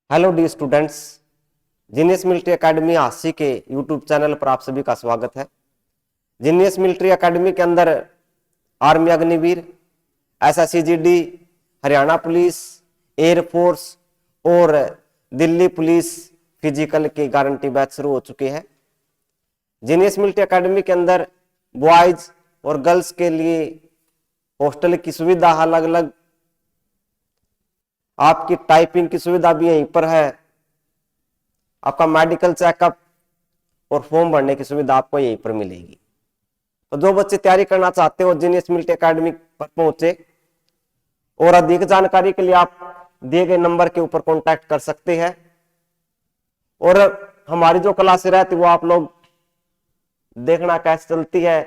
Hello D students, genius military academy Hansi के YouTube channel पर आप सभी का स्वागत है। जीनियस मिलिट्री एकेडमी के अंदर army Agniveer, SSC-GD, Haryana police, air force और दिल्ली पुलिस फिजिकल की गारंटी बैच शुरू हो चुके हैं। जीनियस मिलिट्री एकेडमी के अंदर बॉयज और गर्ल्स के लिए हॉस्टल की सुविधा अलग अलग, आपकी टाइपिंग की सुविधा भी यहीं पर है, आपका मेडिकल चेकअप और फॉर्म भरने की सुविधा आपको यहीं पर मिलेगी। तो जो बच्चे तैयारी करना चाहते हो जीनियस मिलिट्री एकेडमी पर पहुंचे और अधिक जानकारी के लिए आप दिए गए नंबर के ऊपर कांटेक्ट कर सकते हैं। और हमारी जो क्लासें रहती है वो आप लोग देखना कैसे चलती है।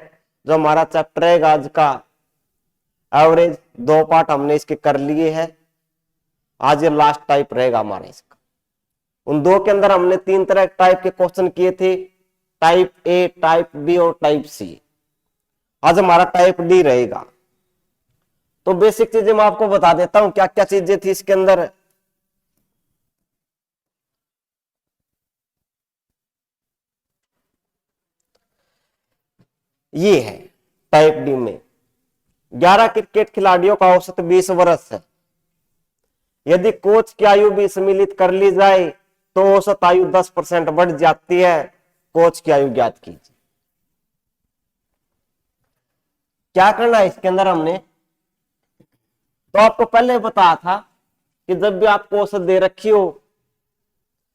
जो हमारा चैप्टर है आज का एवरेज, 2 पार्ट हमने इसके कर लिए हैं। आज ये लास्ट टाइप रहेगा हमारा इसका। उन 2 के अंदर हमने 3 तरह टाइप के क्वेश्चन किए थे, टाइप ए, टाइप बी और टाइप सी। आज हमारा टाइप डी रहेगा। तो बेसिक चीजें मैं आपको बता देता हूं क्या क्या चीजें थी इसके अंदर। ये है टाइप डी में 11 क्रिकेट खिलाड़ियों का औसत 20 वर्ष है। यदि कोच की आयु भी सम्मिलित कर ली जाए तो औसत आयु 10% बढ़ जाती है। कोच की आयु ज्ञात कीजिए। क्या करना है इसके अंदर हमने, तो आपको पहले बताया था कि जब भी आपको औसत दे रखी हो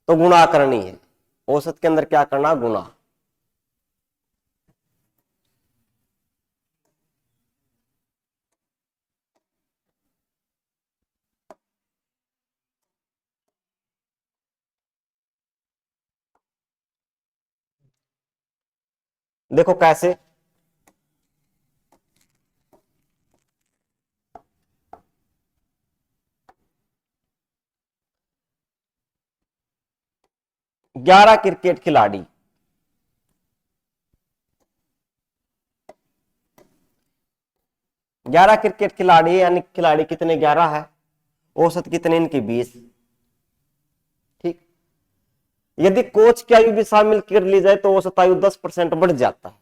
तो गुणा करनी है। औसत के अंदर क्या करना, गुणा। देखो कैसे, ग्यारह क्रिकेट खिलाड़ी, ग्यारह क्रिकेट खिलाड़ी यानी खिलाड़ी कितने, 11 है। औसत कितने इनकी, 20। ठीक। यदि कोच की आयु भी शामिल कर ली जाए तो औसत आयु 10% बढ़ जाता है।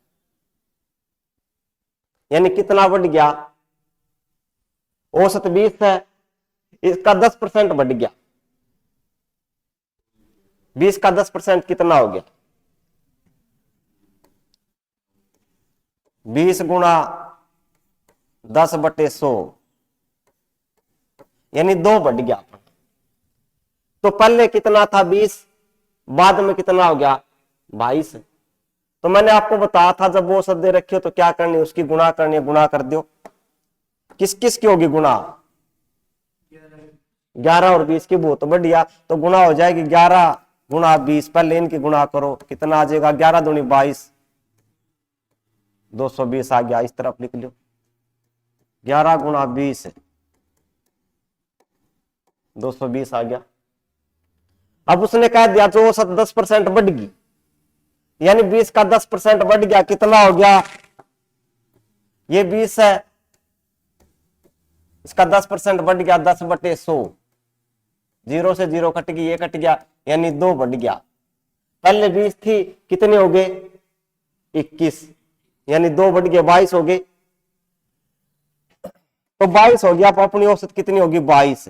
यानी कितना बढ़ गया, औसत 20 है, इसका 10% बढ़ गया। 20 का 10% कितना हो गया, 20 गुणा 10/100 यानी 2 बढ़ गया। तो पहले कितना था, 20, बाद में कितना हो गया, 22। तो मैंने आपको बताया था जब वो औसत दे रखी हो तो क्या करनी, उसकी गुणा करनी है। गुणा कर दो। किस किस की होगी गुणा, 11 और 20 की। बहुत बढ़िया। तो गुणा हो जाएगी 11 गुणा 20। पहले इनकी गुणा करो, कितना आ जाएगा, 11 दूनी 22, 220 आ गया। इस तरफ लिख लो, 11 गुणा 20 220 आ गया। अब उसने कह दिया जो औसत 10% बढ़ गई, यानी 20 का 10% बढ़ गया, कितना हो गया, ये 20 है, इसका 10% बढ़ गया, 10/100। 0 से 0 कट गई, ये कट गया, यानी 2 बढ़ गया। पहले 20 थी, कितने हो गए, 21, यानी 2 बढ़ गए, 22 हो गए। तो 22 हो गया। अब अपनी औसत कितनी होगी, 22।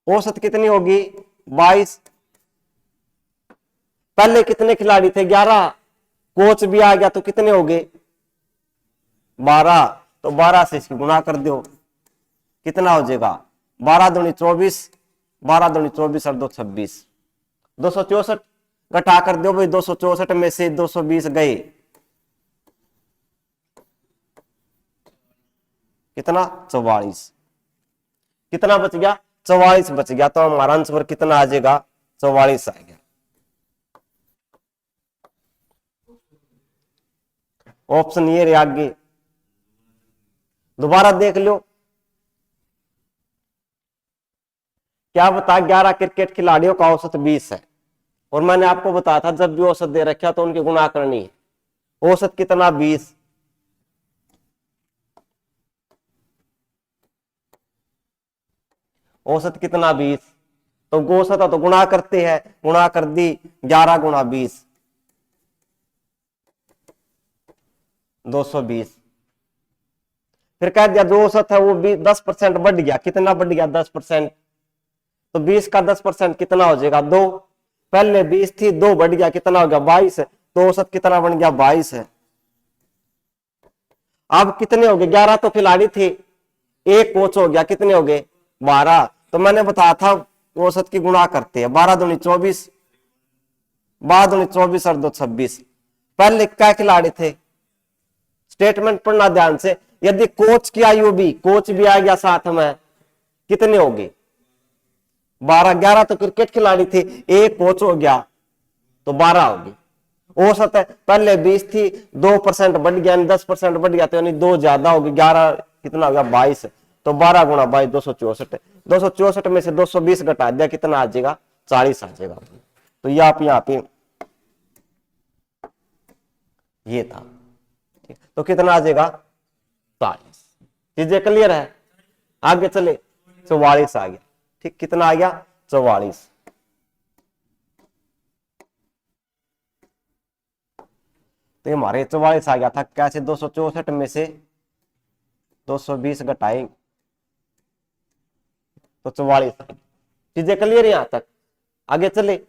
औसत कितनी होगी, 22। पहले कितने खिलाड़ी थे, 11, कोच भी आ गया तो कितने हो गए, 12। तो 12 से इसकी गुणा कर दो, कितना हो जाएगा, 12 दूनी 24, 12 दूनी 24 और 2 26, 264 घटा कर दो भाई। 264 में से 220 गए, कितना, 44। कितना बच गया, 44 बच गया। तो हमारा आंसर कितना आ जाएगा, 44 आ गया। ऑप्शन ये रहे आगे, दोबारा देख लो। क्या बता, 11 क्रिकेट खिलाड़ियों का औसत 20 है और मैंने आपको बताया था जब भी औसत दे रखा तो उनकी गुणा करनी है। औसत कितना, 20, औसत कितना 20, तो औसत तो गुणा करते हैं, गुणा कर दी 11 गुणा 20 220। फिर कह दिया जो औसत है वो 10% बढ़ गया, कितना बढ़ गया 10%, तो 20 का 10% कितना हो जाएगा 2, पहले 20 थी 2 बढ़ गया कितना हो गया 22, तो औसत कितना बन गया 22 है। अब कितने हो गए 11 तो खिलाड़ी थे, एक कोच हो गया, कितने हो गए 12, तो मैंने बताया था औसत की गुणा करते हैं, 12 दूनी 24, 12 दूनी 24 और 2 26। पहले क्या खिलाड़ी थे, स्टेटमेंट पढ़ना ध्यान से, यदि कोच की आयु भी, कोच भी आ गया साथ में, कितने हो गए 12, 11 तो क्रिकेट खिलाड़ी थे, एक कोच हो गया तो 12 हो गए। औसत है पहले 20 थी 2% बढ़ गया, 10% बढ़ गया, तो यानी 2 ज्यादा हो गई, 11 कितना हो गया 22, तो 12 गुणा 22 264, 264 में से 220 घटा दिया, कितना आ जाएगा 40 आ जाएगा। तो ये आप यहाँ पे ये था, तो कितना आ जाएगा 40। चीजें क्लियर है, आगे चले 44 आ गया, ठीक, कितना आ गया 44। तो ये हमारे 44 आ गया था, कैसे 264 में से 220 घटाएं तो 44। चीजें क्लियर यहां तक, आगे चले।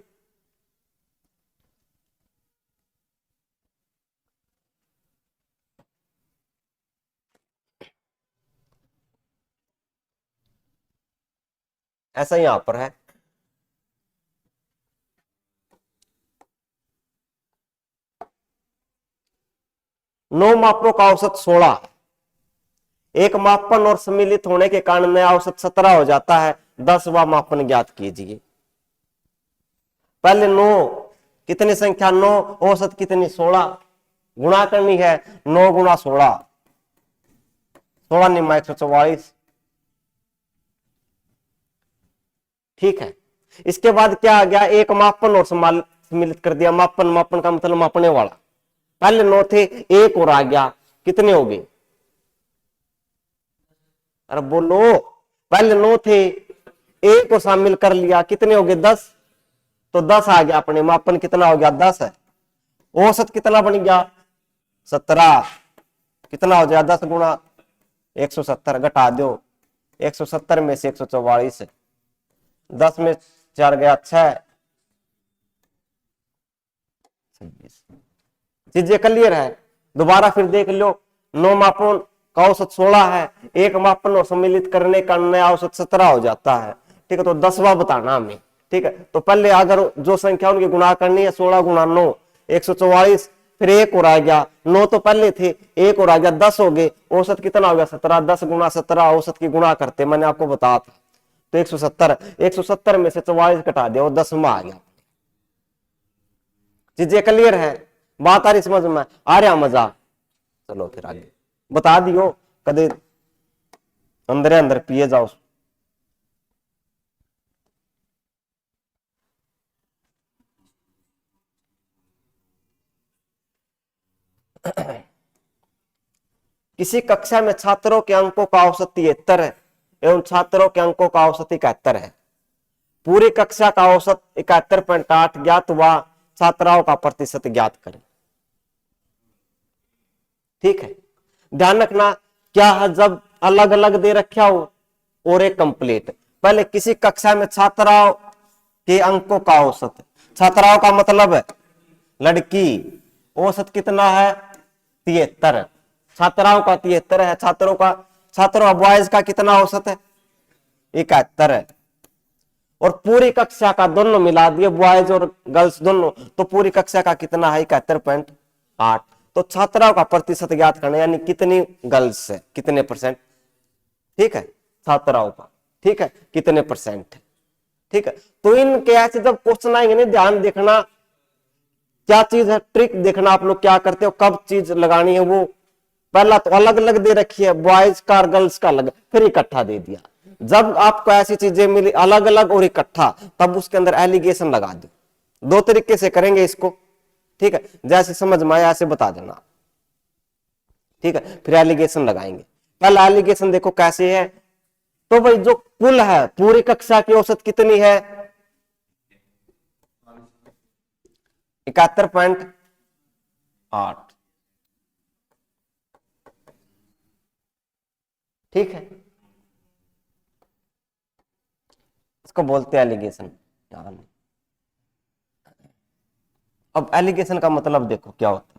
ऐसा यहां पर है, नौ मापों का औसत 16 है, एक मापन और सम्मिलित होने के कारण नया औसत 17 हो जाता है, 10वां मापन ज्ञात कीजिए। पहले 9 कितनी संख्या 9, औसत कितनी 16, गुणा करनी है 9 गुणा 16, 16 निम्मा 144, ठीक है। इसके बाद क्या आ गया, एक मापन और सम्मिलित कर दिया, मापन, मापन का मतलब मापने वाला, पहले 9 थे एक और आ गया, कितने हो गए, अरे बोलो, पहले 9 थे एक को शामिल कर लिया, कितने हो गए 10, तो 10 आ गया, अपने मापन कितना हो गया 10 है, औसत कितना बन गया 17, कितना हो जाएगा 10 गुणा 170, घटा दो 170 में से 144 है, 10 में 4 गया 6, 26। चीजें क्लियर है, दोबारा फिर देख लो, 9 मापन का औसत 16 है, एक मापन और सम्मिलित करने का नया औसत 17 हो जाता है, ठीक है, तो 10वां बताना हमें, ठीक है। तो पहले अगर जो संख्या उनकी गुणा करनी है 16 गुणा 9 144, फिर एक और आ गया, 9 तो पहले थे एक और आ गया 10 हो गए, औसत कितना हो गया 17, 10 गुणा 17 औसत की गुणा करते, मैंने आपको बताया था, तो 170 में से 44 घटा दिया, वो 10वां आ गया। चीजें क्लियर है, बात आ रही समझ में, आ रहा मजा, चलो फिर आगे बता दियो, कदे अंदर अंदर पिए जाओ। किसी कक्षा में छात्रों के अंकों का औसत 73 है एवं छात्रों के अंकों का औसत 71 है, पूरी कक्षा का औसत 71.8 ज्ञात हुआ, छात्राओं का प्रतिशत ज्ञात करें। ठीक है, ध्यान रखना क्या है, जब अलग अलग दे रखा हो और एक कंप्लीट, पहले किसी कक्षा में छात्राओं के अंकों का औसत, छात्राओं का मतलब है लड़की, औसत कितना है 73, छात्राओं का 73 है, छात्रों बॉयज का कितना औसत है 71 है, और पूरी कक्षा का दोनों मिला दिए बॉयज और गर्ल्स दोनों, तो पूरी कक्षा का कितना है 71.8, तो छात्राओं का प्रतिशत ज्ञात करना, यानी कितनी गर्ल्स है, कितने परसेंट, ठीक है, छात्राओं का, ठीक है, कितने परसेंट है, ठीक है। तो इनके ऐसे जब क्वेश्चन आएंगे ना, ध्यान देखना क्या चीज है, ट्रिक देखना आप लोग क्या करते हो, कब चीज लगानी है, वो पहला तो अलग अलग दे रखी है, बॉयज का और गर्ल्स का अलग, फिर इकट्ठा दे दिया, जब आपको ऐसी चीजें मिली अलग अलग और इकट्ठा, तब उसके अंदर एलिगेशन लगा दो, दो तरीके से करेंगे इसको, ठीक है, जैसे समझ में आया ऐसे बता देना, ठीक है, फिर एलिगेशन लगाएंगे। पहला एलिगेशन देखो कैसे है, तो भाई जो कुल है पूरी कक्षा की औसत कितनी है? 71.8। ठीक है, इसको बोलते हैं एलिगेशन। अब एलिगेशन का मतलब देखो क्या होता है।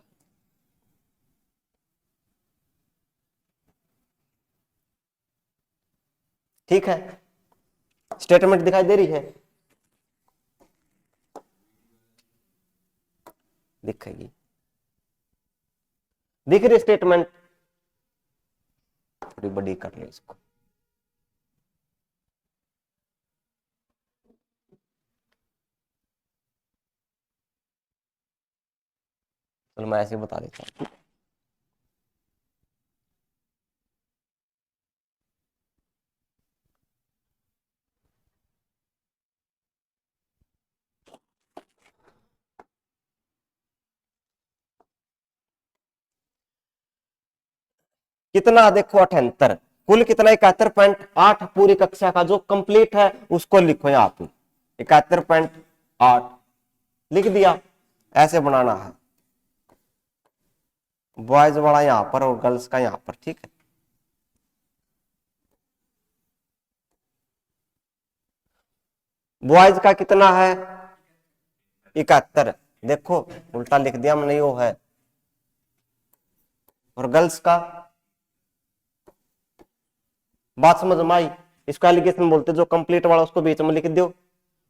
ठीक है, स्टेटमेंट दिखाई दे रही है? दिखेगी, दिख रही स्टेटमेंट? थोड़ी बड़ी कर ले इसको। चलो मैं ऐसे बता देता हूँ। कितना देखो 78, कुल कितना 71.8 पूरी कक्षा का जो कंप्लीट है उसको लिखो यहाँ पे 71.8 लिख दिया। ऐसे बनाना है, बॉयज वाला यहाँ पर और गर्ल्स का यहाँ पर। ठीक है, बॉयज का कितना है 71, देखो उल्टा लिख दिया मैंने, वो है। और गर्ल्स का बात समझ में आई? इसको एलिगेशन बोलते, जो कंप्लीट वाला उसको बीच में लिख दो,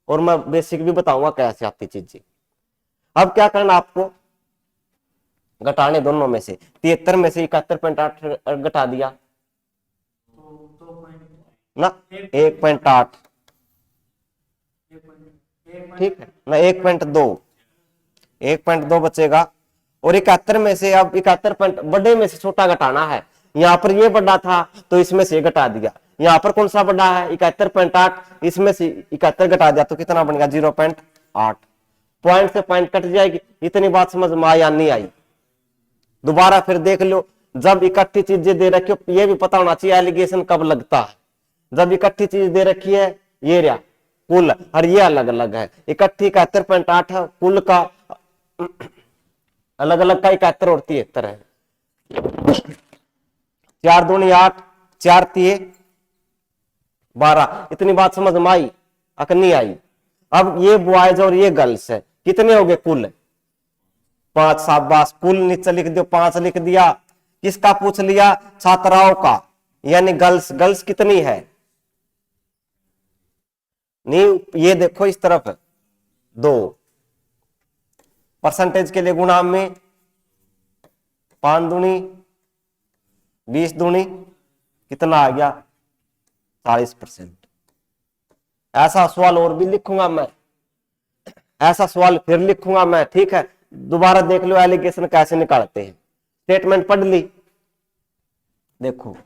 और मैं बेसिक भी बताऊंगा कैसे आती चीजें। अब क्या करना आपको, घटाने दोनों में से, 73 में से 71.8 घटा दिया ना, 1.8। ठीक है ना, 1.2, 1.2 बचेगा। और 71 में से अब 71 बड़े में से छोटा घटाना है। यहाँ पर ये बड़ा था तो इसमें से घटा दिया। यहाँ पर कौन सा बड़ा है 71.8, इसमें से 71 घटा दिया तो कितना बनेगा 0.8। पॉइंट से पॉइंट कट जाएगी। इतनी बात समझ में आई या नहीं आई? दोबारा फिर देख लो, जब इकट्ठी चीजें दे रखी हो, ये भी पता होना चाहिए एलिगेशन कब लगता है। जब इकट्ठी चीज दे रखी है, ये रहा कुल, और ये अलग अलग है। इकट्ठी 71.8 है, कुल का अलग अलग का 71 और 73 है। 4 दूनी 8, 4 तिये 12। इतनी बात समझ में आई? नहीं आई? अब ये बॉयज और ये गर्ल्स है, कितने हो गए कुल? 5। शाबाश, कुल नीचे लिख दो, 5 लिख दिया। किसका पूछ लिया? छात्राओं का, यानी गर्ल्स। गर्ल्स कितनी है? नहीं, ये देखो इस तरफ 2 परसेंटेज के लिए गुणा में 5 दूनी 20 दूनी कितना आ गया 40%। ऐसा सवाल और भी लिखूंगा मैं, ऐसा सवाल फिर लिखूंगा मैं। ठीक है, दोबारा देख लो एलिगेशन कैसे निकालते हैं। स्टेटमेंट पढ़ ली, देखो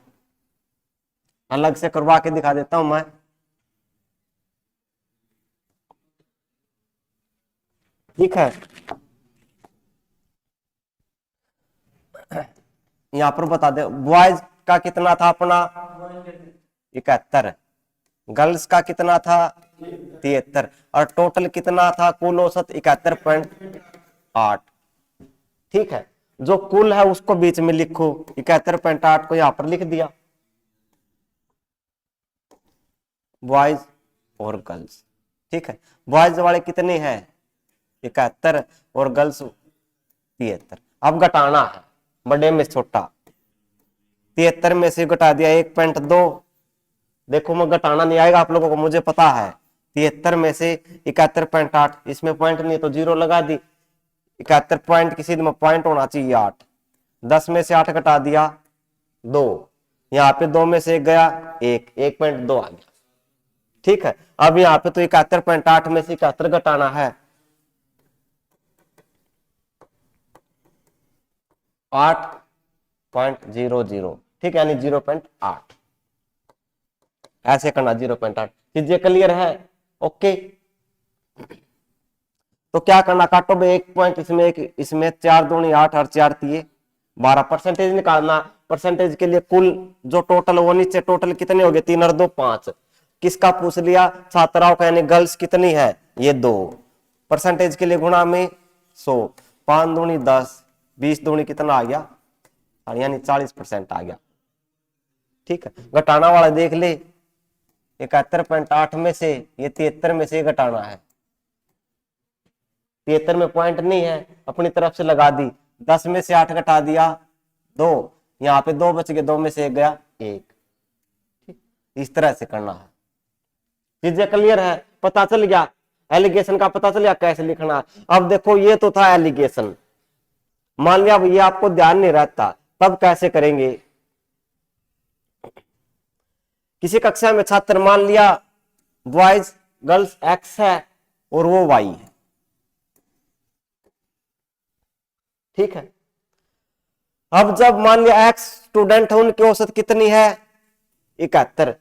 अलग से करवा के दिखा देता हूं मैं। ठीक है, यहां पर बता दे, बॉयज का कितना था अपना 71, गर्ल्स का कितना था 73, और टोटल कितना था कुल औसत 71.8। ठीक है, जो कुल है उसको बीच में लिखो, 71.8 को यहां पर लिख दिया, बॉयज और गर्ल्स। ठीक है, बॉयज वाले कितने हैं 71 और गर्ल्स 73। अब घटाना है बड़े में छोटा, 73 में से घटा दिया 1.2। देखो मैं घटाना नहीं आएगा आप लोगों को, मुझे पता है। 73 में से 71.8, इसमें पॉइंट नहीं तो 0 लगा दी। 71 पॉइंट किसी में पॉइंट होना चाहिए 8। 10 में से 8 घटा दिया 2, यहाँ पे 2 में से 1 गया 1.2 आ गया। ठीक है, अब यहाँ पे तो 71.8 में से 71 घटाना है 8.00। ठीक है, यानी 0.8 ऐसे करना, 0.8। चीजें क्लियर है? ओके, तो क्या करना, काटो भाई 1 पॉइंट इसमें, एक इसमें, 4 दूनी 8 और 4 तिये 12 परसेंटेज निकालना। परसेंटेज के लिए कुल जो टोटल वो नीचे टोटल कितने हो गए 3 और 2 5। किसका पूछ लिया छात्राओं का यानी गर्ल्स कितनी है ये 2। परसेंटेज के लिए गुणा में 100 5 दूनी 10 20 दूनी कितना आ गया यानी 40% आ गया। ठीक है घटाना वाला देख ले 71.8 में से ये 73 में से घटाना है 73 में पॉइंट नहीं है अपनी तरफ से लगा दी 10 में से 8 घटा दिया 2 यहाँ पे 2 बच गए 2 में से 1 गया 1। इस तरह से करना है। चीजें क्लियर है पता चल गया एलिगेशन का पता चल गया कैसे लिखना। अब देखो ये तो था एलिगेशन मान लिया ये आपको ध्यान नहीं रहता तब कैसे करेंगे। किसी कक्षा में छात्र मान लिया बॉयज गर्ल्स एक्स है और वो वाई है। ठीक है अब जब मान लिया एक्स स्टूडेंट है उनकी औसत कितनी है 71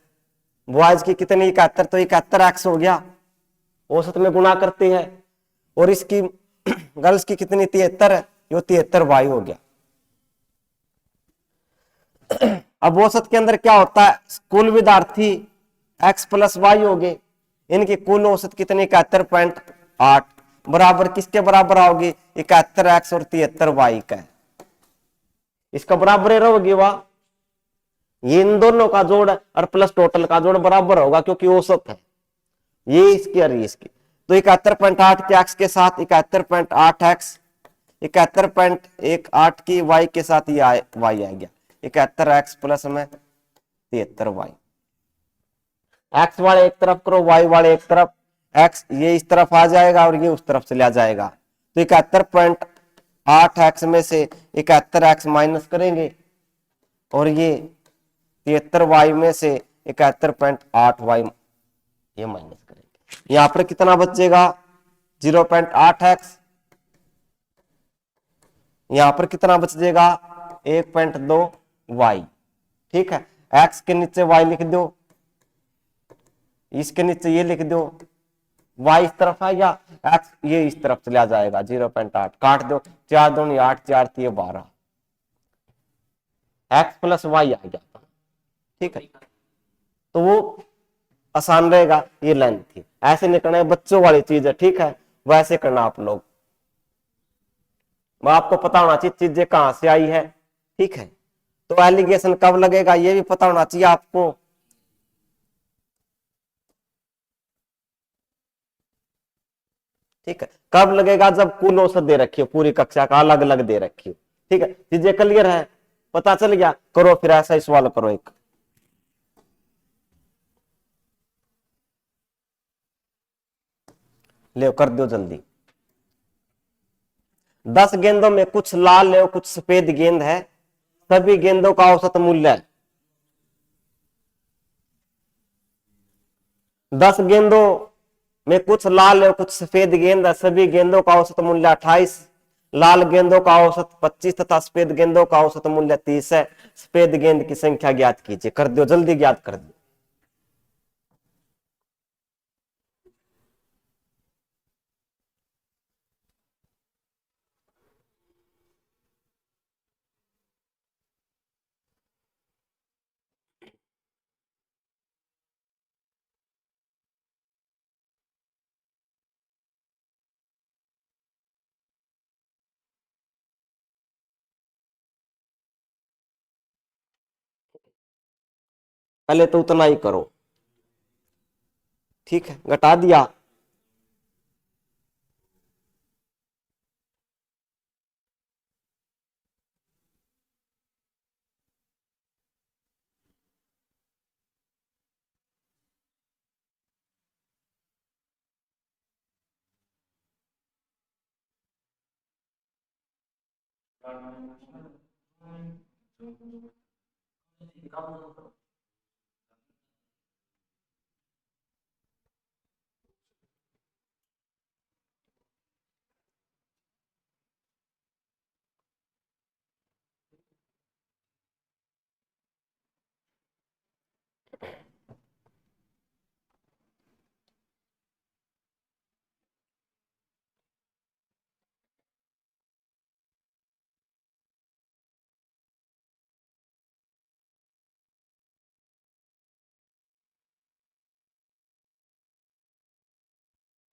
बॉयज की कितनी 71 तो 71 एक्स हो गया औसत में गुणा करते हैं और इसकी गर्ल्स की कितनी 73 है यो 73 वाई हो गया। अब औसत के अंदर क्या होता है कुल विद्यार्थी x प्लस वाई हो गए इनकी कुल औसत कितनी 71.8 बराबर किसके बराबर आओगी 71 एक्स और 73 वाई का इसका बराबर रहोगी वाह ये इन दोनों का जोड़ और प्लस टोटल का जोड़ बराबर होगा क्योंकि औसत है ये इसकी और इसकी तो 71.8 के एक्स के साथ 71.8 एक्स 71.18 की वाई के साथ ये वाई आ गया 71 एक्स प्लस में 73 वाई। एक्स वाले एक तरफ करो वाई वाले एक तरफ एक्स ये इस तरफ आ जाएगा और ये उस तरफ से लिया जाएगा तो 71.8 एक्स में से 71 एक्स माइनस करेंगे और ये 73 वाई में से 71.8 वाई ये माइनस करेंगे यहां पर कितना बचेगा 0.8 एक्स यहां पर कितना बच जाएगा 1.2 वाई। ठीक है एक्स के नीचे वाई लिख दो इसके नीचे ये लिख दो वाई इस तरफ आएगा एक्स ये इस तरफ चला जाएगा 0.8 काट दो 4 दूनी 8 4 3 12 एक्स प्लस वाई आ गया। ठीक है तो वो आसान रहेगा ये लेंथ थी ऐसे नहीं करना है बच्चों वाली चीज है। ठीक है वैसे करना आप लोग आपको पता होना चाहिए चीजें कहां से आई है। ठीक है तो एलिगेशन कब लगेगा ये भी पता होना चाहिए आपको। ठीक है कब लगेगा जब कुल औसत दे रखी हो पूरी कक्षा का अलग अलग दे रखी हो। ठीक है चीजें क्लियर है पता चल गया करो फिर ऐसा ही सवाल करो एक ले कर दो जल्दी 10 गेंदों में कुछ लाल है और कुछ सफेद गेंद है सभी गेंदों का औसत मूल्य है 10 गेंदों में कुछ लाल और कुछ सफेद गेंद है सभी गेंदों का औसत मूल्य 28 लाल गेंदों का औसत 25 तथा सफेद गेंदों का औसत मूल्य 30 है सफेद गेंद की संख्या ज्ञात कीजिए कर दो जल्दी ज्ञात कर दो। पहले तो उतना ही करो। ठीक है घटा दिया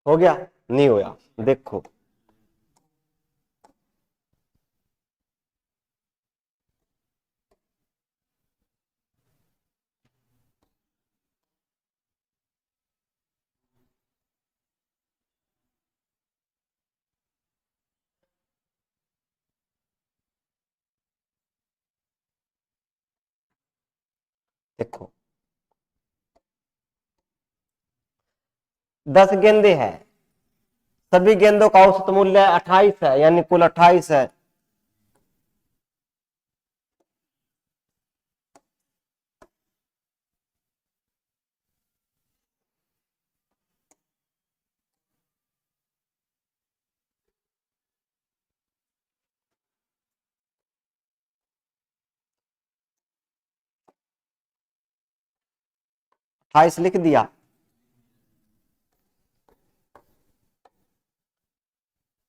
हो गया? नहीं होया। देखो देखो 10 गेंदे हैं, सभी गेंदों का औसत मूल्य 28 है, यानी कुल 28 है। अट्ठाईस लिख दिया।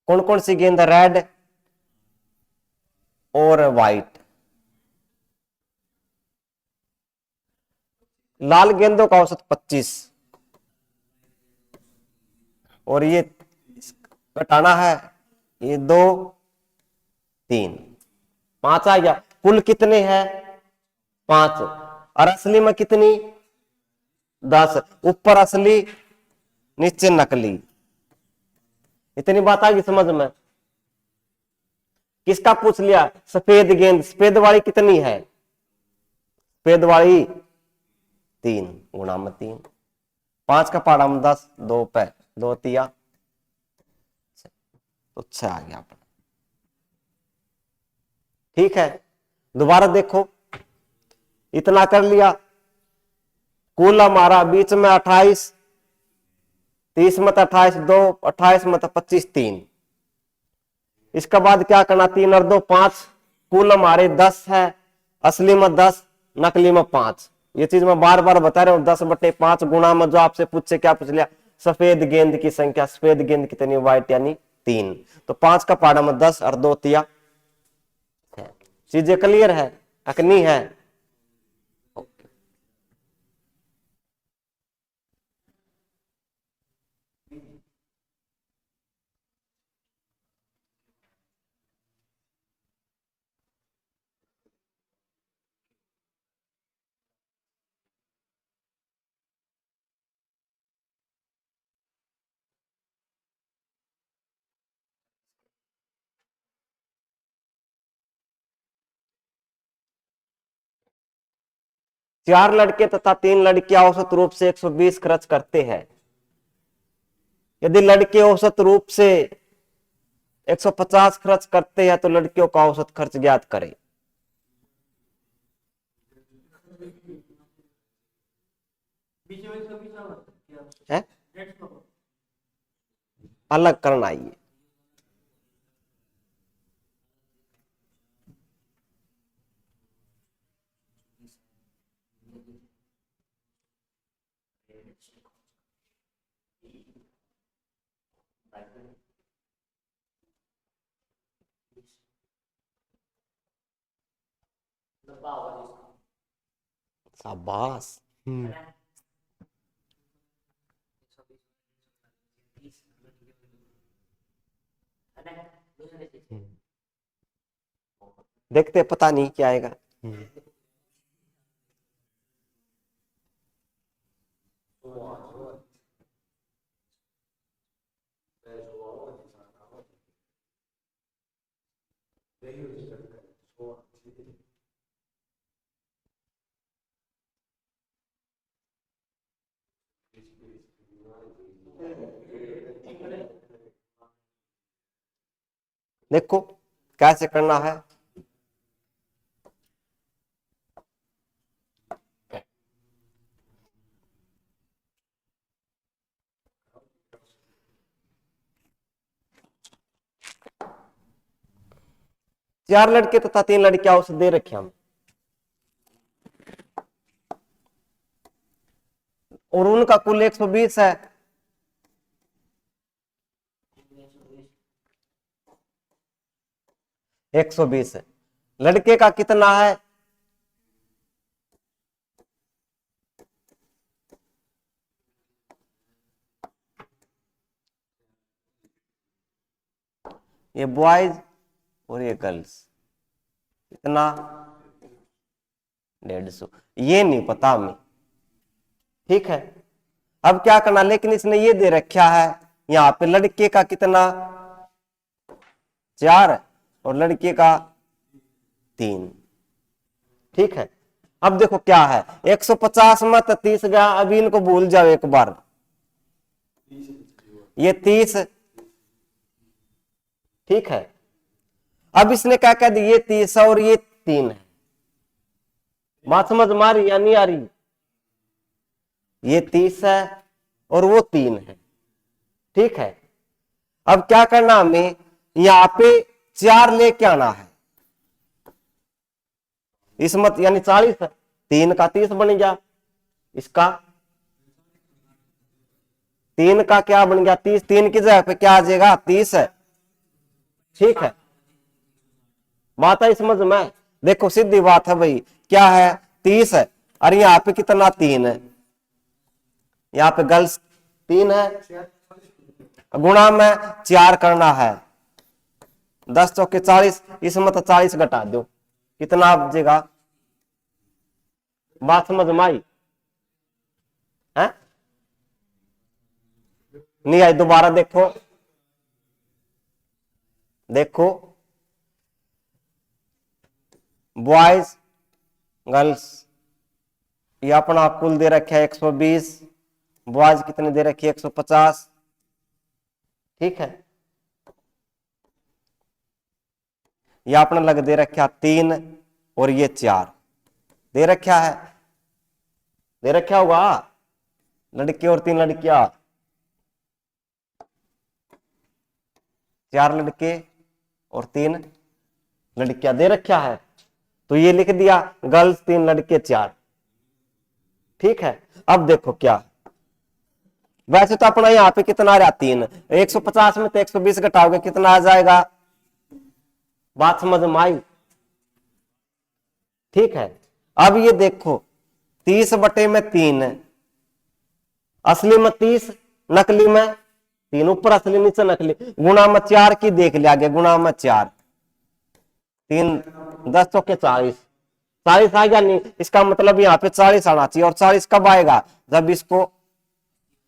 कौन कौन सी गेंद? रेड और व्हाइट। लाल गेंदों का औसत 25, और ये घटाना है, ये 2 3 5 आ गया। कुल कितने हैं? 5। और असली में कितनी? 10। ऊपर असली, नीचे नकली। इतनी बात आ गई समझ में? किसका पूछ लिया? सफेद गेंद, सफेद वाली कितनी है? सफेद वाली 3 गुणा में 3, 5 का पाड़ा में 10, 2 पे 2 तिया, तो 6 आ गया अपना। ठीक है, दोबारा देखो, इतना कर लिया। कुल हमारा बीच में 28, 30 में 28, 2 28 में 25, 3। इसके बाद क्या करना? 3 और 2 5। कुल हमारे 10 है, असली में 10, नकली में 5। ये चीज मैं बार बार बता रहा हूं। 10/5 गुणा में जो आपसे पूछे, क्या पूछ लिया? सफेद गेंद की संख्या। सफेद गेंद कितनी? व्हाइट, यानी 3। तो 5 का पाड़ा में 10 और 2 तिया। चीजें क्लियर है? अकनी है? चार लड़के तथा 3 लड़कियां औसत रूप से 120 खर्च करते हैं। यदि लड़के औसत रूप से 150 खर्च करते हैं तो लड़कियों का औसत खर्च ज्ञात करें। है? अलग करना आइए। शाबाश। देखते, पता नहीं क्या आएगा। देखो कैसे करना है। चार लड़के तथा 3 लड़कियां औसत दे रखे हम, और उनका कुल 120 है। एक सौ बीस है। लड़के का कितना है? 1 ये बॉयज और ये गर्ल्स, कितना 150, ये नहीं पता हमें। ठीक है, अब क्या करना, लेकिन इसने ये दे रखा है यहाँ पे लड़के का कितना 4 और लड़के का 3। ठीक है, अब देखो क्या है, 150 में तो 30 गया, अभी इनको भूल जाओ एक बार, ये 30। ठीक है, अब इसने क्या कह दिया, ये 30 और ये 3 है। बात समझ में आ रही या नहीं आ रही? ये 30 है और वो 3 है। ठीक है, अब क्या करना हमें, यहां पे 4 लेके आना है, इस मत यानी 40 है, 3 का 30 बन गया, इसका 3 का क्या बन गया 30, 3 की जगह पे क्या आ जाएगा 30 है। ठीक है, बात आई समझ में? देखो सीधी बात है भाई, क्या है 30 है और यहाँ पे कितना 3 है, यहाँ पे गर्ल्स 3 है, गुणा में 4 करना है, 10 चौके 40, इसमें तो 40 घटा दो, कितना आ जाएगा? बात समझ में आई है? नहीं आई? दोबारा देखो, देखो बॉयज गर्ल्स, ये अपना कुल दे रखे है 120, बॉयज कितने दे रखी है 150। ठीक है, ये अपना लग दे रखा 3 और ये 4 दे रखा है, दे रखा होगा, लड़के और 3 लड़कियां, 4 लड़के और 3 लड़कियां दे रखा है, तो ये लिख दिया गर्ल्स 3 लड़के 4। ठीक है, अब देखो क्या, वैसे तो अपना यहाँ पे कितना आ रहा 3, 150 में तो 120 घटाओगे कितना आ जाएगा? बात समझ में आई? ठीक है, अब ये देखो 30 बटे में 3, असली में 30, नकली में 3, ऊपर असली नीचे नकली, गुणा में 4 की देख लिया गया, गुणा में 4, 3 10 चौके 40, 40 आ गया नहीं, इसका मतलब यहाँ पे 40 आना चाहिए, और 40 कब आएगा? जब इसको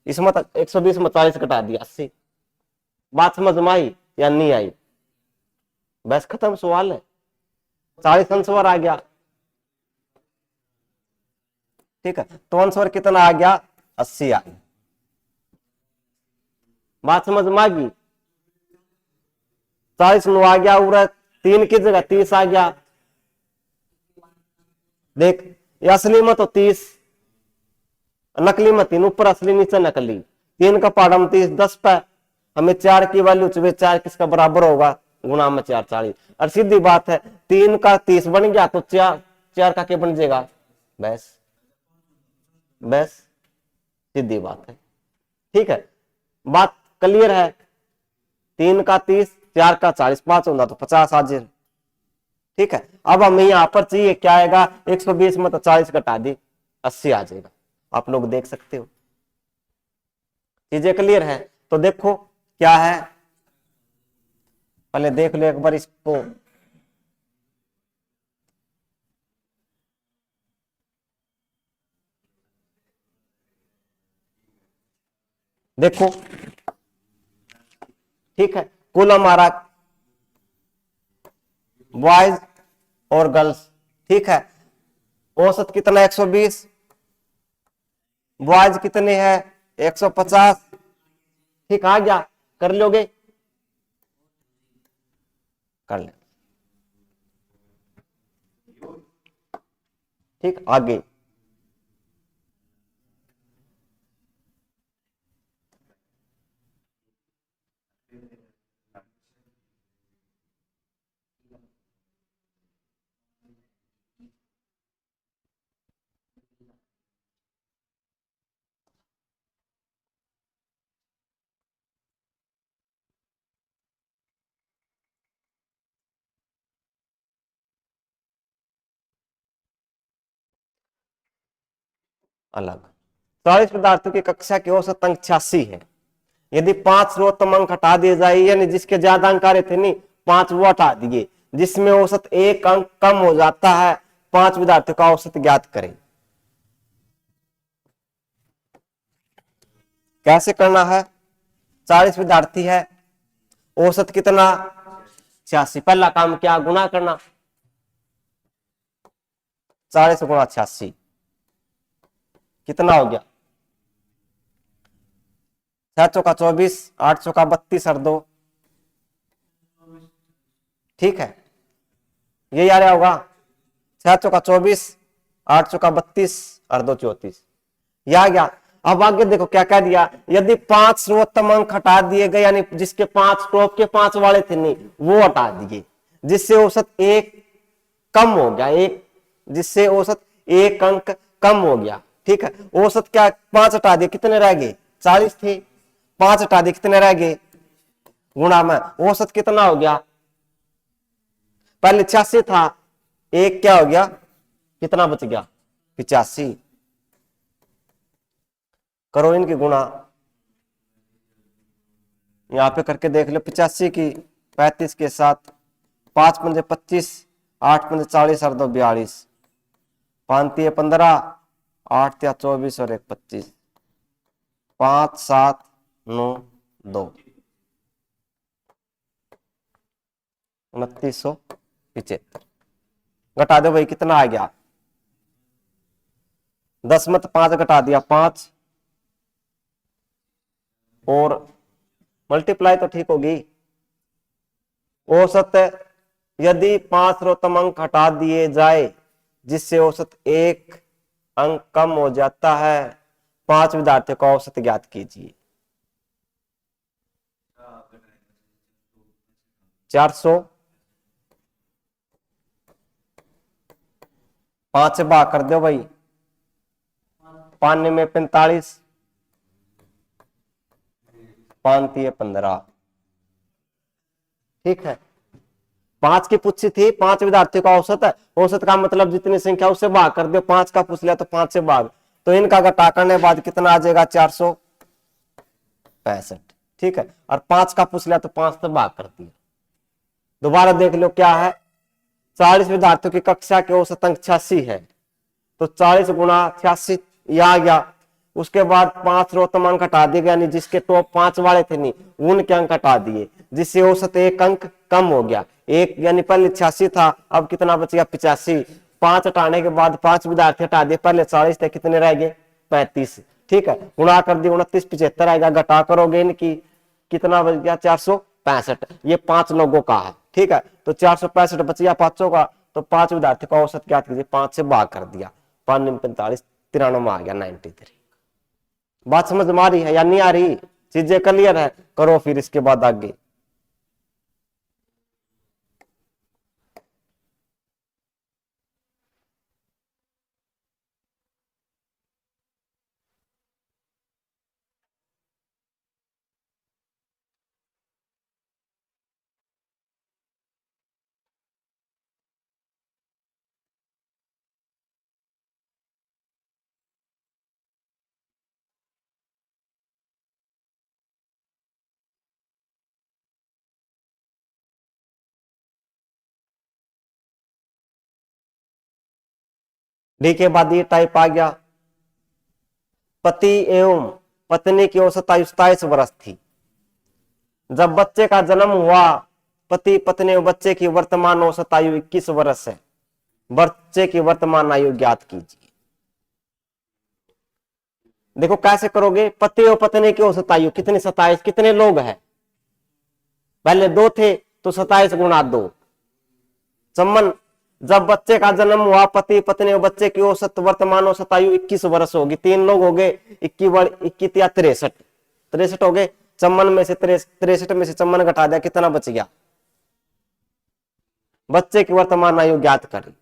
इसमें 120 में 40 घटा दिया 80। बात समझ में आई या नहीं आई? बस खत्म सवाल है, 40 आंसर आ गया। ठीक है, तो आंसर कितना आ गया 80 आ गया। बात समझ में आ गई? 40 नो आ गया, और 3 की जगह 30 आ गया। देख, ये असली में तो 30, नकली में 3, ऊपर असली नीचे नकली, 3 का पाड़ा में 30, 10 पे हमें 4 की वैल्यू चाहिए, 4 किसका बराबर होगा? गुणा में 4 40। और सीधी बात है, 3 का 30 बन गया तो 4 का क्या बन जाएगा? बस बस सीधी बात है। ठीक है, बात क्लियर है? 3 का 30, 4 का 40, 5 होगा तो 50 आ जाए। ठीक है, अब हमें यहां पर चाहिए क्या आएगा, 120 में तो 40 घटा दी, 80 आ जाएगा। आप लोग देख सकते हो, चीजें क्लियर है? तो देखो क्या है, पहले देख लो एक बार इसको, देखो। ठीक है, कुल हमारा बॉयज और गर्ल्स, ठीक है, औसत कितना 120, बॉयज कितने हैं 150। ठीक, आ गया? कर लोगे? कर ले। ठीक, आगे अलग, 40 पदार्थों की कक्षा की औसत अंक 86 है, यदि 5 सर्वोत्तम अंक हटा दिए जाए, यानी जिसके ज्यादा अंक आ रहे थे नहीं, 5 वो हटा दिए, जिसमें औसत 1 अंक कम हो जाता है, 5 विद्यार्थियों का औसत ज्ञात करें। कैसे करना है? 40 विद्यार्थी है, औसत कितना? 86। पहला काम क्या? गुना करना, 40 गुणा 86 कितना हो गया? 6 चौका 24, 8 चौका 32 और 2, ठीक है, यही आ रहा होगा। 6 चौका 24, 8 चौका 32 और 2 34, यह आ गया। अब आगे देखो क्या कह दिया, यदि 5 सर्वोत्तम अंक हटा दिए गए, यानी जिसके 5 टॉप के 5 वाले थे नहीं, वो हटा दिए, जिससे औसत 1 कम हो गया, एक, जिससे औसत 1 अंक कम हो गया, ठीक है। औसत क्या? 5 हटा दिए, कितने रह गए? 40 थे, 5 हटा दिए, कितने रह गए? गुणा में औसत कितना हो गया? पहले 86 था, एक क्या हो गया? कितना बच गया? 85। करो इनकी गुणा, यहां पे करके देख लो। 85 की 35 के साथ, 5 पंजे 25, 8 पंजे 40 और 2 42, 5 तिये 15, 8 तिया 24 और 1 25, 5 7 9 2, 2975। घटा दो भाई, कितना आ गया? 10 में 5 घटा दिया, 5, और मल्टीप्लाई तो ठीक होगी। औसत यदि 5 सर्वोत्तम अंक हटा दिए जाए, जिससे औसत 1 अंक कम हो जाता है, 5 विद्यार्थियों का औसत ज्ञात कीजिए। 400, 5 से भाग कर दो भाई, 5 में 45, 5 तिये 15, ठीक है। 5 की पूछी थी, 5 विद्यार्थियों का औसत है, औसत का मतलब जितनी संख्या उससे भाग कर दो, 5 का पूछ लिया तो 5 से भाग, तो इनका घटा करने के बाद कितना आ जाएगा? 465, ठीक है। और 5 का पूछ लिया तो 5 से भाग कर दिया। दोबारा देख लो क्या है, 40 विद्यार्थियों की कक्षा के औसत अंक 86 है, तो 40 गुणा 86 आ गया। उसके बाद 5 सर्वोत्तम अंक हटा दिए गए, यानी जिसके टॉप 5 वाले थे नहीं, उनके अंक हटा दिए, जिससे औसत 1 अंक कम हो गया, एक, यानी पहले 86 था, अब कितना बच गया? 85। 5 हटाने के बाद 5 विद्यार्थी हटा दिए, पहले 40 थे, कितने रह गए? 35, ठीक है। गुणा कर दिए, 29 75 आएगा, घटा करोगे इनकी, कितना बच गया? 465। ये 5 लोगों का है, ठीक है। तो 465 बच गया 500 का, तो 5 विद्यार्थी का औसत क्या कीजिए? 5 से भाग कर दिया, 5 में 45, 93 में आ गया 93। बात समझ में आ रही है या नहीं आ रही? चीजें क्लियर है? करो फिर इसके बाद आगे। डी के बाद ये टाइप आ गया, पति एवं पत्नी की औसत आयु 27 वर्ष थी। जब बच्चे का जन्म हुआ, पति पत्नी और बच्चे की वर्तमान औसत आयु 21 वर्ष है। बच्चे की वर्तमान आयु ज्ञात कीजिए। देखो कैसे करोगे, पति और पत्नी की औसत आयु कितनी? 27। कितने लोग हैं? पहले 2 थे, तो 27 गुणा 2। संबंध, जब बच्चे का जन्म हुआ, पति पत्नी और बच्चे की औसत वर्तमान औसत आयु 21 वर्ष होगी। 3 लोग हो गए, 21 या 63, 63 हो गए। चम्मन में से 63 में से चम्मन घटा दिया, कितना बच गया? बच्चे की वर्तमान आयु ज्ञात करें,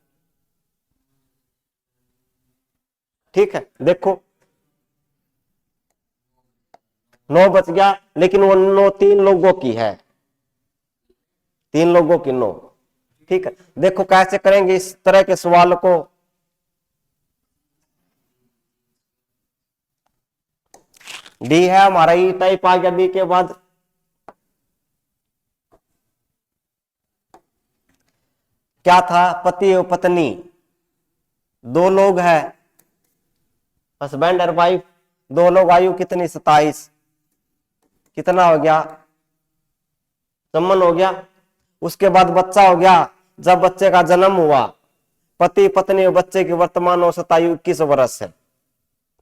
ठीक है। देखो 9 बच गया, लेकिन वो 9 3 लोगों की है, 3 लोगों की 9, ठीक है। देखो कैसे करेंगे इस तरह के सवाल को। डी है हमारा ई टाइप आ गया। डी के बाद क्या था, पति और पत्नी, दो लोग हैं, हस्बैंड और वाइफ, दो लोग, आयु कितनी 27, कितना हो गया, संबंध हो गया। उसके बाद बच्चा हो गया, जब बच्चे का जन्म हुआ, पति पत्नी और बच्चे की वर्तमान औसत आयु 21 वर्ष है।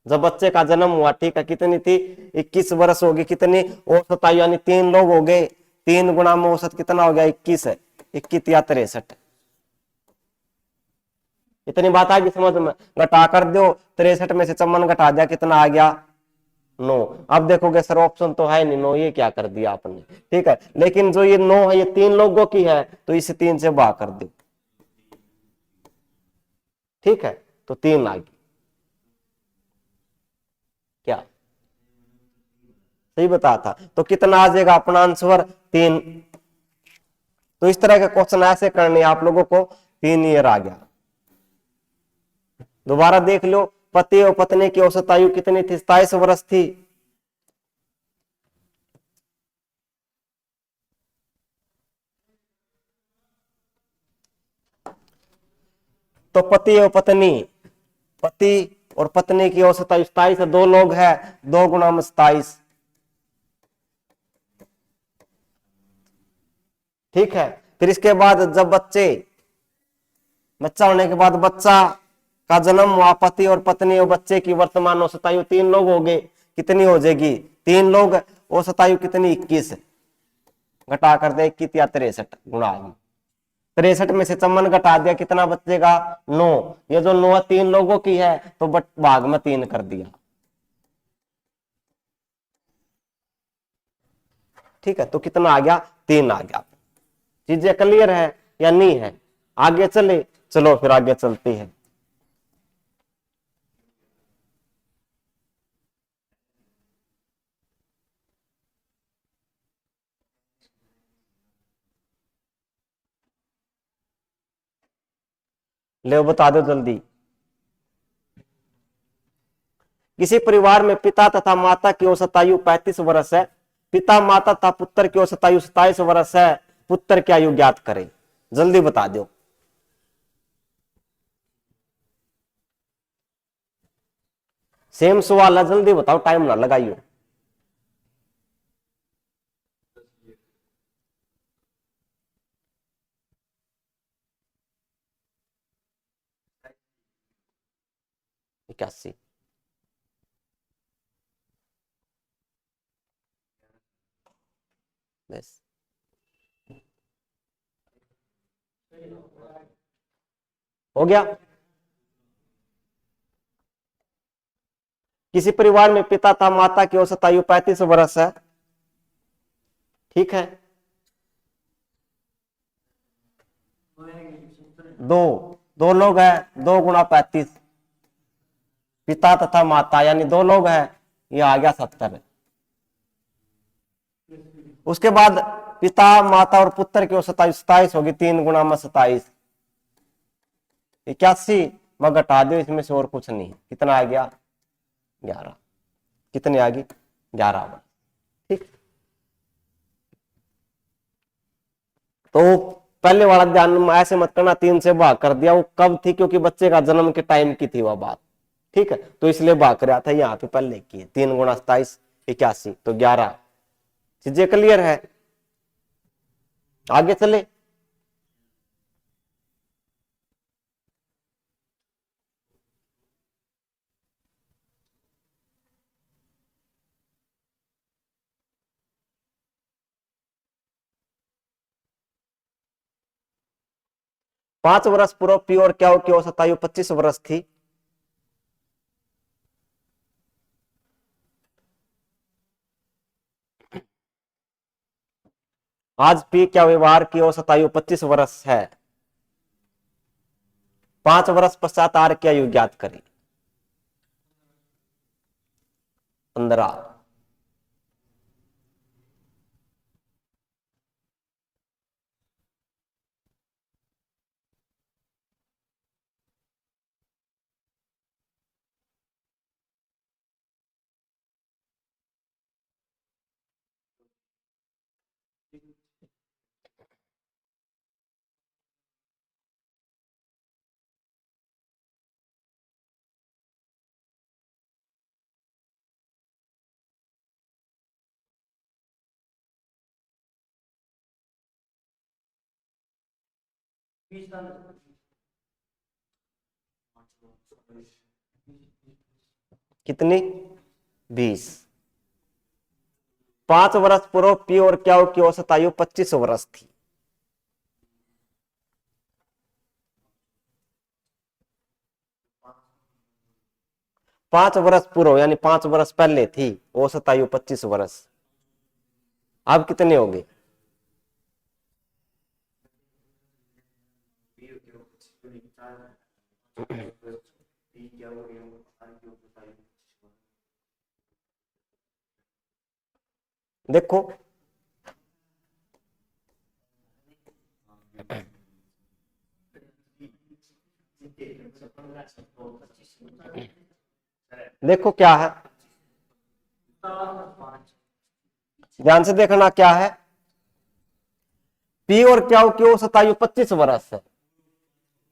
जब बच्चे का जन्म हुआ, ठीक है, कितनी थी, 21 वर्ष होगी। कितनी औसत आयु, यानी 3 लोग हो गए, 3 गुना में औसत कितना हो गया, 21 है, 21 या 63। इतनी बात आ गई समझ में, घटा कर दो, 63 में से चमन घटा दिया, कितना आ गया, 9। अब देखोगे सर ऑप्शन तो है नहीं 9, ये क्या कर दिया आपने, ठीक है, लेकिन जो ये 9 है ये 3 लोगों की है, तो इसे 3 से भाग कर दो, ठीक है, तो 3 आ गई। क्या सही बताया था, तो कितना आ जाएगा अपना आंसर, 3। तो इस तरह के क्वेश्चन ऐसे करने आप लोगों को, 3 ईयर आ गया। दोबारा देख लो, पति और पत्नी की औसत आयु कितनी थी, 27 वर्ष थी। तो पति और पत्नी, पति और पत्नी की औसत आयु 27 है, 2 लोग है, 2 गुना में 27, ठीक है। फिर इसके बाद जब बच्चा होने के बाद बच्चा का जन्म हुआ, पति और पत्नी और बच्चे की वर्तमान औसत आयु 3 लोग हो गए, कितनी हो जाएगी, 3 लोग, औसत आयु कितनी, 21, घटा कर दे 21 या 63 गुणा, 63 में से चमन घटा दिया, कितना बचेगा, 9। ये जो 9 3 लोगों की है, तो भाग में 3 कर दिया, ठीक है, तो कितना आ गया, 3 आ गया। चीजें क्लियर है या नहीं है, आगे चले, चलो फिर आगे चलते हैं। ले बता दो जल्दी। किसी परिवार में पिता तथा माता की औसत आयु 35 वर्ष है, पिता माता तथा पुत्र की औसत आयु 27 वर्ष है, पुत्र की आयु ज्ञात करें, जल्दी बता दो। सेम सवाल है, जल्दी बताओ, टाइम ना लगाइयो। इक्यासी, बस हो गया। किसी परिवार में पिता तथा माता की औसत आयु 35 वर्ष है, ठीक है, 2, 2 लोग हैं, 2 गुणा 35, पिता तथा माता यानी 2 लोग हैं, ये आ गया 70। उसके बाद पिता माता और पुत्र की औसत आयु 27 होगी, 3 गुणा में 27, 81, मैं घटा दो, इसमें से और कुछ नहीं, कितना आ गया, 11, कितने आ गई, 11, ठीक। तो पहले वाला ध्यान में ऐसे मत करना, 3 से भाग कर दिया, वो कब थी, क्योंकि बच्चे का जन्म के टाइम की थी वह बात, ठीक है, तो इसलिए भाग कर रहा था, यहाँ पे पहले की 3 गुणा 27, 81, तो 11। चीजें क्लियर है, आगे चले। 5 वर्ष पूर्व पी और क्या की औसत आयु 25 वर्ष थी। आज पी क्या व्यवहार की औसत आयु 25 वर्ष है, 5 वर्ष पश्चात आर की आयु ज्ञात करी, 15। कितनी? 20। 5 वर्ष पूर्व पी और क्यू की औसत आयु 25 वर्ष थी। पांच वर्ष पूर्व यानी 5 वर्ष पहले थी औसत आयु 25 वर्ष। अब कितने हो गए? देखो देखो क्या है, ध्यान से देखना क्या है। पी और क्यू की औसत आयु 25 वर्ष है।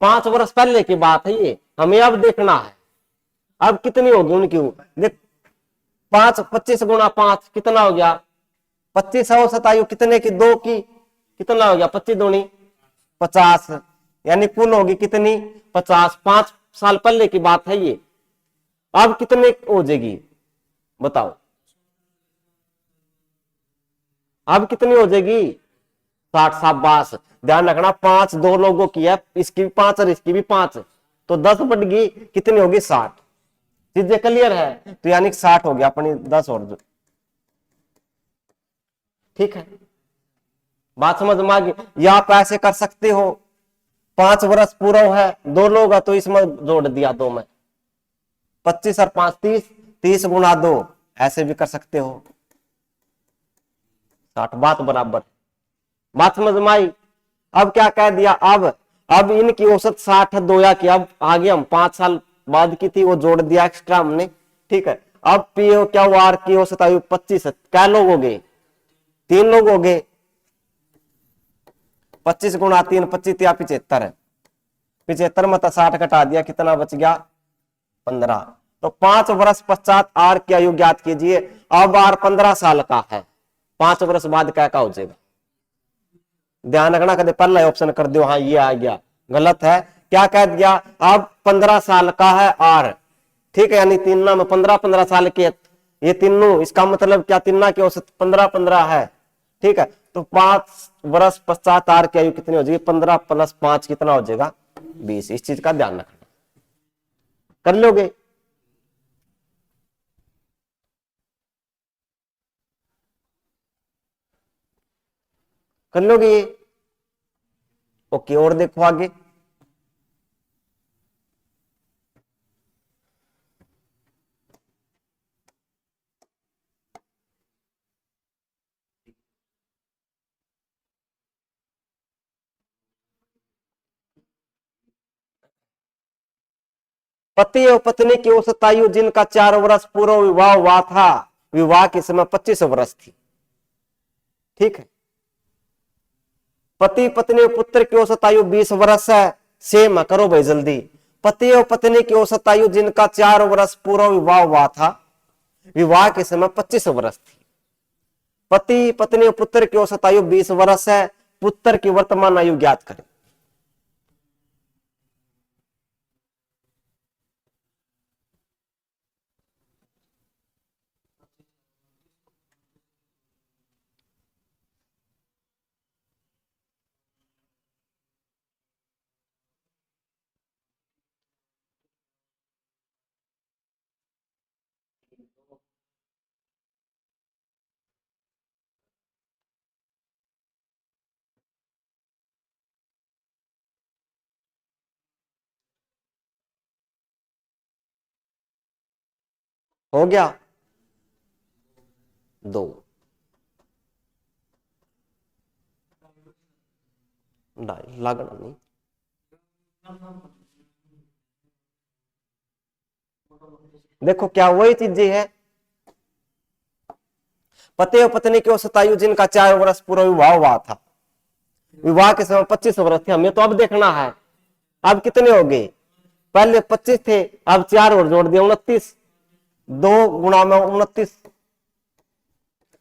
5 वर्ष पहले की बात है ये, हमें अब देखना है अब कितनी होगी उनकी। देख 25 कितना हो गया? 25 औसत आयु कितने की? 2 की। कितना हो गया? 25 दूनी 50, यानी कुल होगी कितनी? 50। 5 साल पहले की बात है ये। अब कितने हो जाएगी बताओ? अब कितनी हो जाएगी? 60। शाबाश, ध्यान रखना 5 2 लोगों की है, इसकी भी 5 और इसकी भी 5, तो 10 बढ़ गई, कितनी होगी? 60। चीजें क्लियर है? तो यानी 60 हो गया अपनी 10 और जो। ठीक है, बात समझ में आ गई? या आप ऐसे कर सकते हो, 5 वर्ष पूर्व है, 2 लोग है तो इसमें जोड़ दिया 2 में, 25 और 5 30, 30 गुणा 2, ऐसे भी कर सकते हो। 60 बात बराबर। बात समझ में आई? अब क्या कह दिया? अब इनकी औसत 60 है, 2 या की, अब आगे हम 5 साल बाद की थी वो जोड़ दिया एक्स्ट्रा हमने। ठीक है, अब पी ओ क्या आर की औसत आयु 25 है। क्या लोग हो गए? 3 लोग हो गए। 25 गुणा 3 25 या 75 है। 75 में 60 घटा दिया, कितना बच गया? 15। तो 5 वर्ष पश्चात आर की आयु ज्ञात कीजिए। अब आर 15 साल का है, 5 वर्ष बाद क्या हो जाएगा? ध्यान रखना, कदे पहला ऑप्शन कर दो, हाँ ये आ गया, गलत है। क्या कह दिया? अब 15 साल का है आर। ठीक है, यानी तीनों में 15-15 साल के, ये तीनों, इसका मतलब क्या? तीनों की औसत 15-15 है। ठीक है, तो 5 वर्ष पश्चात आर की आयु कितनी हो जाएगी? 15 + 5 कितना हो जाएगा? 20। इस चीज का ध्यान रखना। कर लोगे? कर लोगे ये? ओके, और देखो आगे। पति और पत्नी की औसत आयु जिनका 4 वर्ष पूर्व विवाह हुआ था, विवाह के समय 25 वर्ष थी। ठीक है, पति पत्नी और पुत्र की औसत आयु 20 वर्ष है। सेम है, करो भाई जल्दी। पति और पत्नी की औसत आयु जिनका 4 वर्ष पूर्व विवाह हुआ था, विवाह के समय 25 वर्ष थी। पति पत्नी और पुत्र की औसत आयु 20 वर्ष है। पुत्र की वर्तमान आयु ज्ञात करें। हो गया? 2 लगना नहीं। देखो क्या वही चीजें है। पति और पत्नी की औसत आयु जिनका 4 वर्ष पूर्व विवाह हुआ था, विवाह के समय 25 वर्ष थे। हमें तो अब देखना है अब कितने हो गए। पहले 25 थे, अब 4 और जोड़ दिया 29। 2 गुणा में 29।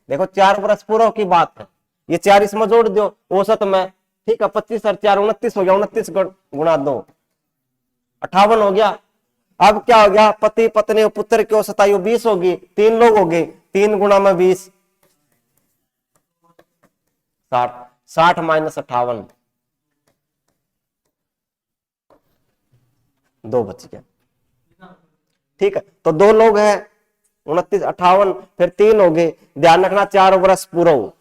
देखो 4 वर्ष पूर्व की बात है, ये 4 इसमें जोड़ दो औसत में, ठीक है, 25 और 4 29 हो गया, 29 गुणा 2 58 हो गया। अब क्या हो गया, पति पत्नी और पुत्र की औसत आयु 20 होगी, 3 लोग हो गए, 3 गुणा में 20 60, 60 माइनस 58 2 बच गया। ठीक है, तो 2 लोग हैं, 29 58 फिर 3 हो गए, ध्यान रखना 4 वर्ष पूरा हो।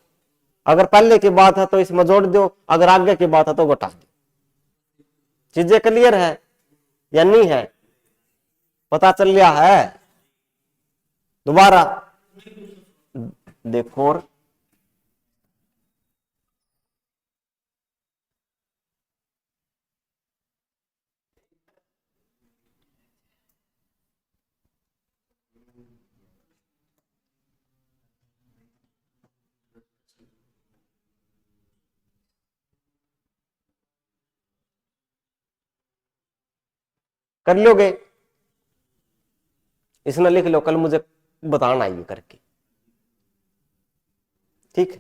अगर पहले की बात है तो इसमें जोड़ दो, अगर आगे की बात है तो घटा दो। चीजें क्लियर है या नहीं है, पता चल गया है? दोबारा देखो, कर लोगे? इसमें लिख लो, कल मुझे बताना ये करके। ठीक,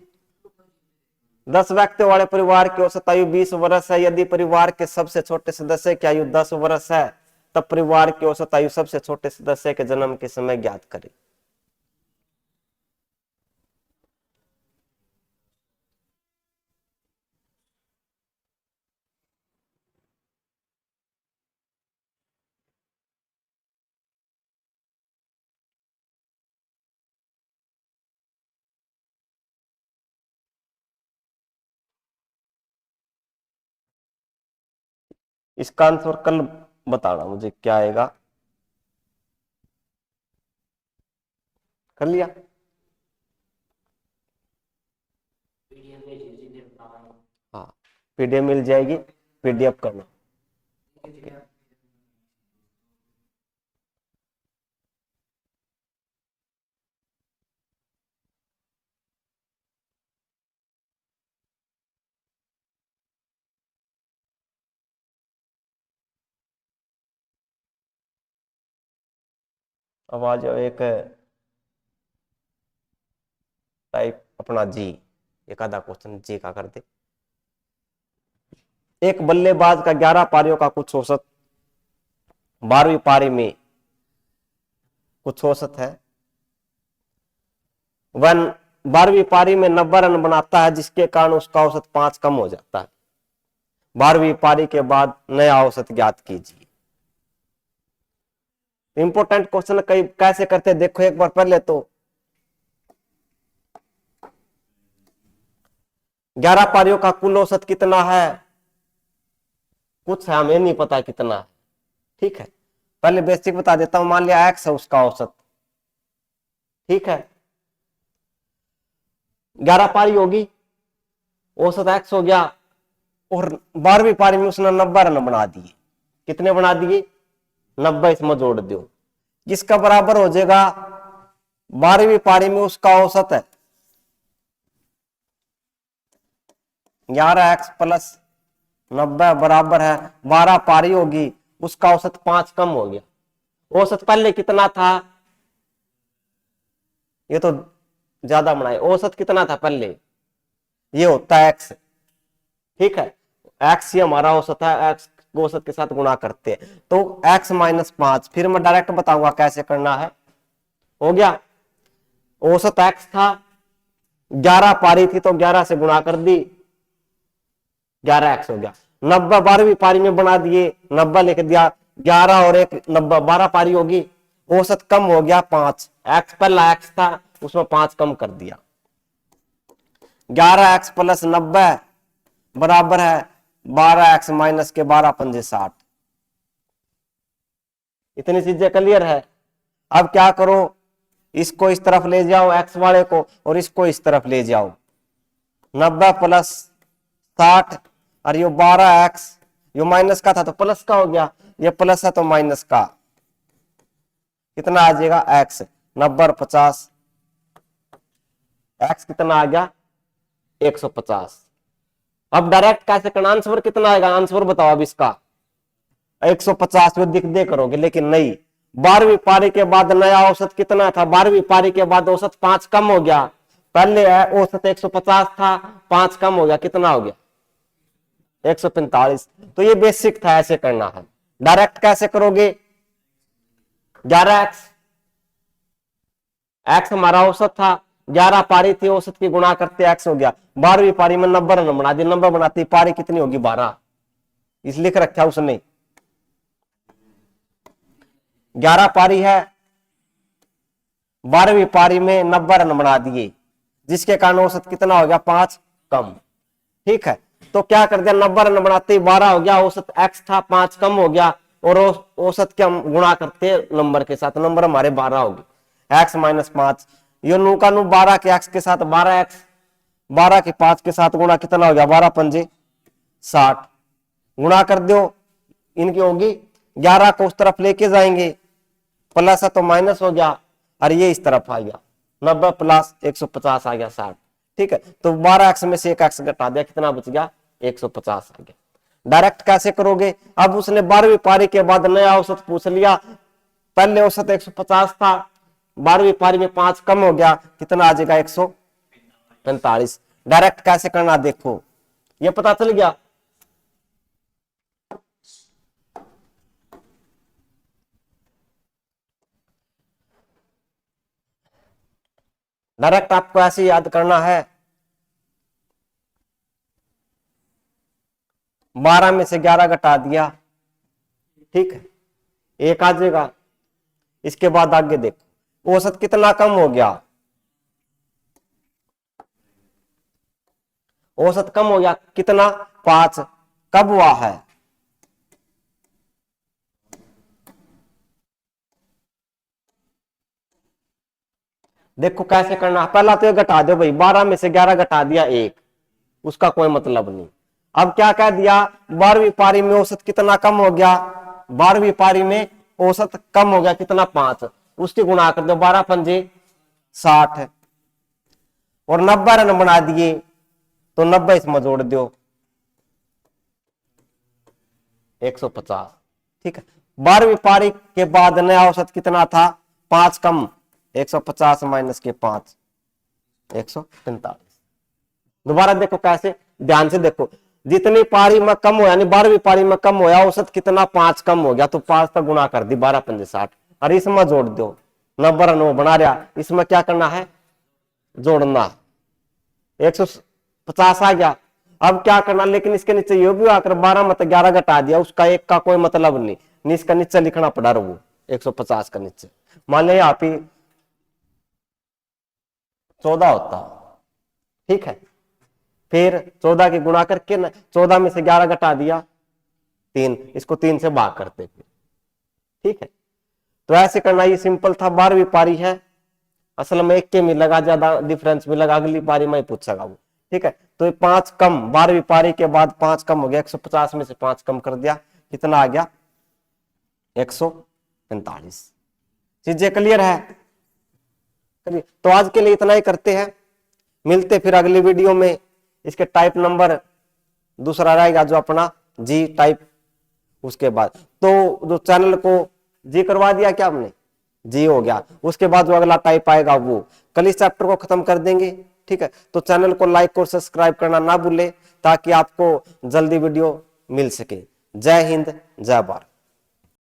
10 व्यक्तियों वाले परिवार की औसत आयु 20 वर्ष है। यदि परिवार के सबसे छोटे सदस्य की आयु 10 वर्ष है, तब परिवार की औसत आयु सबसे छोटे सदस्य के जन्म के समय ज्ञात करें। इसका आंसर कल बताना मुझे क्या आएगा। कर लिया? हाँ, पीडीएफ मिल जाएगी, पीडीएफ करना। अब आ जाओ, एक टाइप अपना जी, एक आधा क्वेश्चन जी का कर दे। एक बल्लेबाज का 11 पारियों का कुछ औसत 12वीं पारी में कुछ औसत है। वह 12वीं पारी में 90 रन बनाता है, जिसके कारण उसका औसत 5 कम हो जाता है। 12वीं पारी के बाद नया औसत ज्ञात कीजिए। इंपॉर्टेंट क्वेश्चन कई कैसे करते देखो एक बार पहले तो। 11 पारियों का कुल औसत कितना है, कुछ है हमें नहीं पता कितना है। ठीक है, पहले बेसिक बता देता हूं। मान लिया एक्स है उसका औसत, ठीक है, 11 पारी होगी, औसत एक्स हो गया, और 12वीं पारी में उसने 90 रन बना दिए। कितने बना दिए? 90, इसमें जोड़ दो, जिसका बराबर हो जाएगा 12वीं पारी में उसका औसत है 11x प्लस 90 बराबर है 12 पारी होगी, उसका औसत 5 कम हो गया। औसत पहले कितना था, ये तो ज्यादा बनाए, औसत कितना था पहले, ये होता है x। ठीक है, x ही हमारा औसत है, x को औसत के साथ गुणा करते हैं तो x माइनस 5। फिर मैं डायरेक्ट बताऊंगा कैसे करना है। हो गया, औसत x था, 11 पारी थी तो 11 से गुणा कर दी, 11x हो गया। 90 12वीं पारी में बना दिए, 90 लिख दिया, 11 और 1 90, 12 पारी होगी, औसत कम हो गया 5। x पहला x था, उसमें 5 कम कर दिया। 11x प्लस 90 बराबर है 12x माइनस के 12 पंजे 60। इतनी चीजें क्लियर है। अब क्या करो, इसको इस तरफ ले जाओ x वाले को, और इसको इस तरफ ले जाओ। 90 प्लस 60 और ये 12x, ये माइनस का था तो प्लस का हो गया, ये प्लस है तो माइनस का, कितना आ जाएगा x 90 और 50, x कितना आ गया 150। अब डायरेक्ट कैसे करना, आंसर कितना आएगा, आंसर बताओ अब इसका। 150 में दिख दे करोगे, लेकिन नहीं, 12वीं पारी के बाद नया औसत कितना था, 12वीं पारी के बाद औसत 5 कम हो गया। पहले औसत 150 था, 5 कम हो गया, कितना हो गया 145। तो ये बेसिक था, ऐसे करना है। डायरेक्ट कैसे करोगे, 11x, x हमारा औसत था, 11 पारी थी, औसत की गुणा करते x हो गया। 12वीं पारी में नंबर रन बना दी, नंबर बनाती पारी कितनी होगी 12, इस लिख रखा उसने। 11 पारी है, 12वीं पारी में 90 रन बना दिए, जिसके कारण औसत कितना हो गया 5 कम। ठीक है, तो क्या कर दिया, 90 रन बनाते 12 हो गया, औसत x था 5 कम हो गया, और औसत के हम गुणा करते नंबर के साथ, नंबर हमारे 12 हो गए, x माइनस 5। ये नू का नू 12 के x के साथ 12x, 12 के 5 के साथ गुणा कितना हो गया, 12 पंजे 60, गुणा कर दो, इनकी होगी 11 को उस तरफ लेके जाएंगे, प्लस है तो माइनस हो गया, और ये इस तरफ आ गया 90 प्लस 150 आ गया 60। ठीक है, तो 12x में से 1x घटा दिया, कितना बच गया 150 आ गया। डायरेक्ट कैसे करोगे, अब उसने 12वीं पारी के बाद नया औसत पूछ लिया, पहले औसत 150 था, 12वीं पारी में 5 कम हो गया, कितना आ जाएगा 145। डायरेक्ट कैसे करना देखो, ये पता चल गया। डायरेक्ट आपको ऐसे याद करना है, 12 में से 11 घटा दिया, ठीक है, एक आ जाएगा। इसके बाद आगे देखो, औसत कितना कम हो गया, औसत कम हो गया कितना 5, कब हुआ है, देखो कैसे करना, पहला तो ये घटा दो भाई, 12 में से 11 घटा दिया 1, उसका कोई मतलब नहीं। अब क्या कह दिया, 12वीं पारी में औसत कितना कम हो गया, 12वीं पारी में औसत कम हो गया कितना 5, उसकी गुणा कर दो, 12 पंजे 60, और 90 रन बना दिए, तो 90 इसमें जोड़ दो 150। ठीक है, 12वीं पारी के बाद नया औसत कितना था 5 कम, 150 माइनस के 5 145। दोबारा देखो कैसे, ध्यान से देखो, जितनी पारी में कम हो, यानी 12वीं पारी में कम होया, औसत कितना 5 कम हो गया, तो 5 तक गुणा कर दी, 12 पंजे 60, और इसमें जोड़ दो 90 रन वो बना रहा, इसमें क्या करना है जोड़ना, 150 आ गया। अब क्या करना, लेकिन इसके नीचे ये भी आकर 12 में 11 घटा दिया, उसका एक का कोई मतलब नहीं, इसका नीचे लिखना पड़ा वो 150 का नीचे, मान लिया यहाँ पे 14 होता, ठीक है, फिर 14 की गुणा करके ना, 14 में से 11 घटा दिया 3, इसको 3 से भाग करते फिर, ठीक है। तो ऐसे करना, ये सिंपल था, 12वीं पारी है, असल में 1 के में लगा, ज्यादा डिफरेंस भी लगा, अगली पारी में ही पूछेगा वो, ठीक है। तो ये 5 कम, 12वीं पारी के बाद 5 कम हो गया, 150 में से 5 कम कर दिया, कितना आ गया 145। चीजें क्लियर है, तो आज के लिए इतना ही करते हैं, मिलते फिर अगली वीडियो में। इसके टाइप नंबर दूसरा रहेगा जो अपना जी टाइप, उसके बाद तो जो चैनल को जी करवा दिया क्या हमने, जी हो गया, उसके बाद जो अगला टाइप आएगा वो कल इस चैप्टर को खत्म कर देंगे, ठीक है। तो चैनल को लाइक और सब्सक्राइब करना ना भूले, ताकि आपको जल्दी वीडियो मिल सके। जय हिंद, जय भारत।